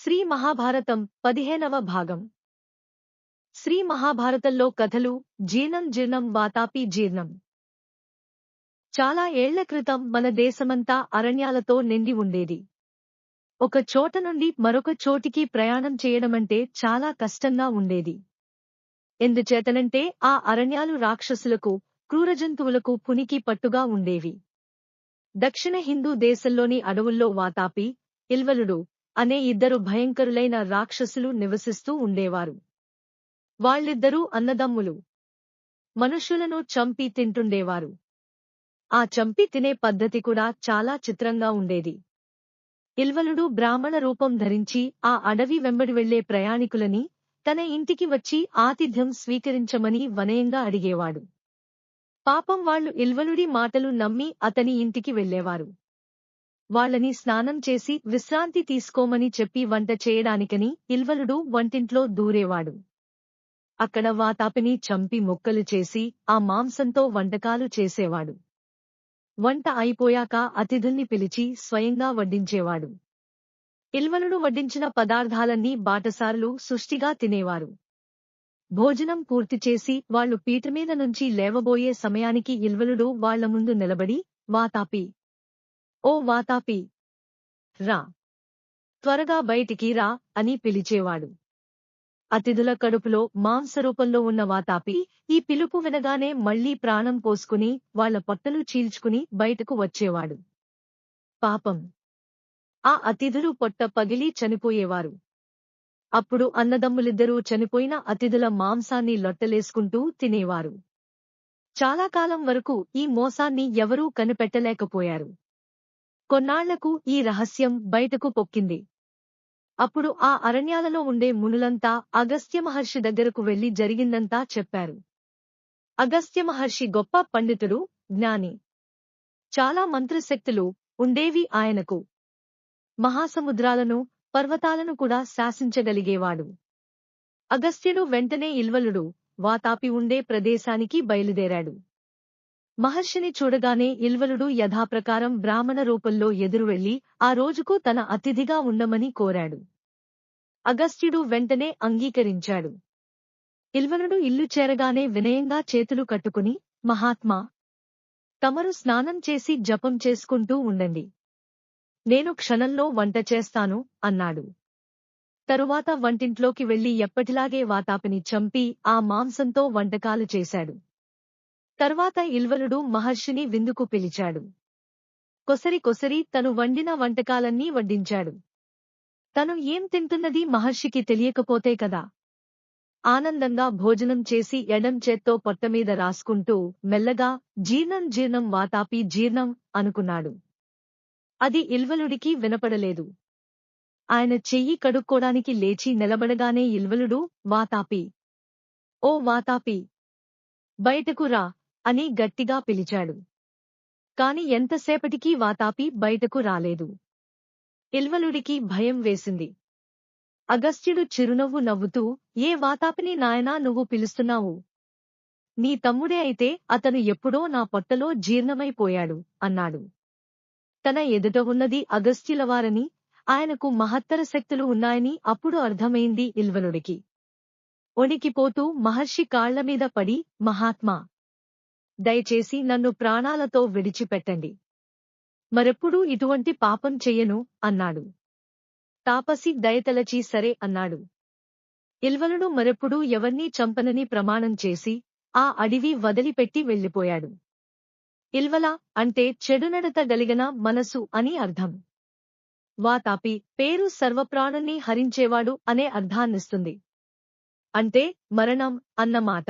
శ్రీ మహాభారతం 15వ భాగం. శ్రీ మహాభారతంలో కథలు జీర్ణం వాతాపి జీర్ణం. చాలా ఏళ్ల క్రితం మన దేశమంతా అరణ్యాలతో నిండి ఉండేది. ఒక చోట నుండి మరొక చోటికి ప్రయాణం చేయడమంటే చాలా కష్టంగా ఉండేది. ఎందుచేతనంటే ఆ అరణ్యాలు రాక్షసులకు, క్రూరజంతువులకు పునికి పట్టుగా ఉండేవి. దక్షిణ హిందూ దేశంలోని అడవుల్లో వాతాపి, ఇల్వలుడు అనే ఇద్దరు భయంకరులైన రాక్షసులు నివసిస్తూ ఉండేవారు. వాళ్ళిద్దరూ అన్నదమ్ములు. మనుష్యులను చంపి తింటుండేవారు. ఆ చంపి తినే పద్ధతి కూడా చాలా చిత్రంగా ఉండేది. ఇల్వలుడు బ్రాహ్మణ రూపం ధరించి ఆ అడవి వెంబడి వెళ్లే ప్రయాణికులని తన ఇంటికి వచ్చి ఆతిథ్యం స్వీకరించమని వనయంగా అడిగేవాడు. పాపం వాళ్ళు ఇల్వలుడి మాటలు నమ్మి అతని ఇంటికి వెళ్లేవారు. వాళ్ళని స్నానం చేసి విశ్రాంతి తీసుకోమని చెప్పి వంట చేయడానికని ఇల్వలుడు వంటింట్లో దూరేవాడు. అక్కడ వాతాపిని చంపి ముక్కలు చేసి ఆ మాంసంతో వంటకాలు చేసేవాడు. వంట అయిపోయాక అతిథుల్ని పిలిచి స్వయంగా వడ్డించేవాడు. ఇల్వలుడు వడ్డించిన పదార్థాలన్నీ బాటసారులు సుష్టిగా తినేవారు. భోజనం పూర్తి చేసి వాళ్లు పీటమీద నుంచి లేవబోయే సమయానికి ఇల్వలుడు వాళ్ల ముందు నిలబడి, వాతాపి, ఓ వాతాపి, రా, త్వరగా బయటికి రా అని పిలిచేవాడు. అతిథుల కడుపులో మాంసరూపంలో ఉన్న వాతాపి ఈ పిలుపు వినగానే మళ్లీ ప్రాణం పోసుకుని వాళ్ల పొట్టలు చీల్చుకుని బయటకు వచ్చేవాడు. పాపం, ఆ అతిథులు పొట్ట పగిలి చనిపోయేవారు. అప్పుడు అన్నదమ్ములిద్దరూ చనిపోయిన అతిథుల మాంసాన్ని లొట్టలేసుకుంటూ తినేవారు. చాలా కాలం వరకు ఈ మోసాన్ని ఎవరూ కనిపెట్టలేకపోయారు. కొన్నాళ్లకు ఈ రహస్యం బయటకు పొక్కింది. అప్పుడు ఆ అరణ్యాలలో ఉండే మునులంతా అగస్త్య మహర్షి దగ్గరకు వెళ్లి జరిగిందంతా చెప్పారు. అగస్త్య మహర్షి గొప్ప పండితుడు, జ్ఞాని. చాలా మంత్రశక్తులు ఉండేవి ఆయనకు. మహాసముద్రాలను, పర్వతాలను కూడా శాసించగలిగేవాడు. అగస్త్యుడు వెంటనే ఇల్వలుడు, వాతాపి ఉండే ప్రదేశానికి బయలుదేరాడు. మహర్షిని చూడగానే ఇల్వలుడు యథాప్రకారం బ్రాహ్మణ రూపంలో ఎదురు వెళ్లి ఆ రోజుకు తన అతిథిగా ఉండమని కోరాడు. అగస్త్యుడు వెంటనే అంగీకరించాడు. ఇల్వలుడు ఇల్లు చేరగానే వినయంగా చేతులు కట్టుకుని, మహాత్మా, తమరు స్నానం చేసి జపం చేసుకుంటూ ఉండండి. నేను క్షణంలో వంట చేస్తాను అన్నాడు. తరువాత వంటింట్లోకి వెళ్లి ఎప్పటిలాగే వాతాపిని చంపి ఆ మాంసంతో వంటకాలు చేశాడు. తర్వాత ఇల్వలుడు మహర్షిని విందుకు పిలిచాడు. కొసరి తను వండిన వంటకాలన్నీ వడ్డించాడు. తను ఏం తింటున్నది మహర్షికి తెలియకపోతే కదా. ఆనందంగా భోజనం చేసి ఎడం చేత్తో పొట్టమీద రాసుకుంటూ మెల్లగా జీర్ణం వాతాపి జీర్ణం అనుకున్నాడు. అది ఇల్వలుడికి వినపడలేదు. ఆయన చెయ్యి కడుక్కోడానికి లేచి నిలబడగానే ఇల్వలుడు, వాతాపి, ఓ వాతాపి, బయటకు రా అని గట్టిగా పిలిచాడు. కాని ఎంతసేపటికీ వాతాపి బయటకు రాలేదు. ఇల్వలుడికి భయం వేసింది. అగస్త్యుడు చిరునవ్వు నవ్వుతూ, ఏ వాతాపిని నాయనా నువ్వు పిలుస్తున్నావు? నీ తమ్ముడే అయితే అతను ఎప్పుడో నా పొట్టలో జీర్ణమైపోయాడు అన్నాడు. తన ఎదుట ఉన్నది అగస్త్యులవారని, ఆయనకు మహత్తర శక్తులు ఉన్నాయని అప్పుడు అర్థమైంది ఇల్వలుడికి. వణికిపోతూ మహర్షి కాళ్లమీద పడి, మహాత్మా, దయచేసి నన్ను ప్రాణాలతో విడిచిపెట్టండి. మరెప్పుడూ ఇటువంటి పాపం చెయ్యను అన్నాడు. తాపసి దయతలచి సరే అన్నాడు. ఇల్వలుడు మరెప్పుడూ ఎవర్నీ చంపనని ప్రమాణం చేసి ఆ అడవి వదిలిపెట్టి వెళ్లిపోయాడు. ఇల్వల అంటే చెడునడత గలిగిన మనసు అని అర్థం. వాతాపి పేరు సర్వప్రాణుల్ని హరించేవాడు అనే అర్థాన్నిస్తుంది. అంటే మరణం అన్నమాట.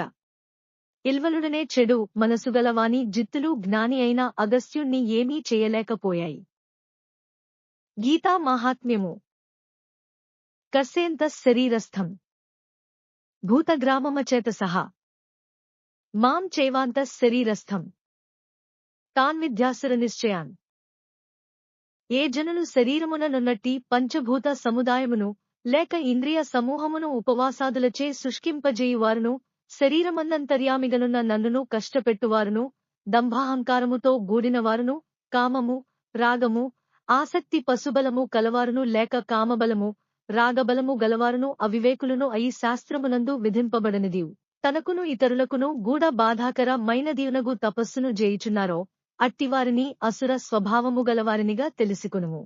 ఇల్వలుడనే చెడు మనసుగలవాని జిత్తులు జ్ఞాని అయిన అగస్త్యుణ్ణి ఏమీ చేయలేకపోయాయి. గీతా మాహాత్మ్యము. కస్యేంతః శరీరస్థం భూతగ్రామమచేత సహా మాం చైవాంతః శరీరస్థం తాన్ విద్యాసుర నిశ్చయాన్. ఏ జనులు శరీరముననున్నట్టి పంచభూత సముదాయమును లేక ఇంద్రియ సమూహమును ఉపవాసాదులచే శుష్కింపజేయువారును, శరీరమందంతర్యామిగనున్న నన్నును కష్టపెట్టువారును, దంభాహంకారముతో గూడినవారును, కామము, రాగము, ఆసక్తి పశుబలము కలవారును లేక కామబలము, రాగబలము గలవారును అవివేకులను అయి శాస్త్రమునందు విధింపబడనిదియు తనకును ఇతరులకును గూఢ బాధాకర మైనదియునగు తపస్సును జేయుచున్నారో అట్టివారిని అసుర స్వభావము గలవారినిగా తెలిసికొనుము.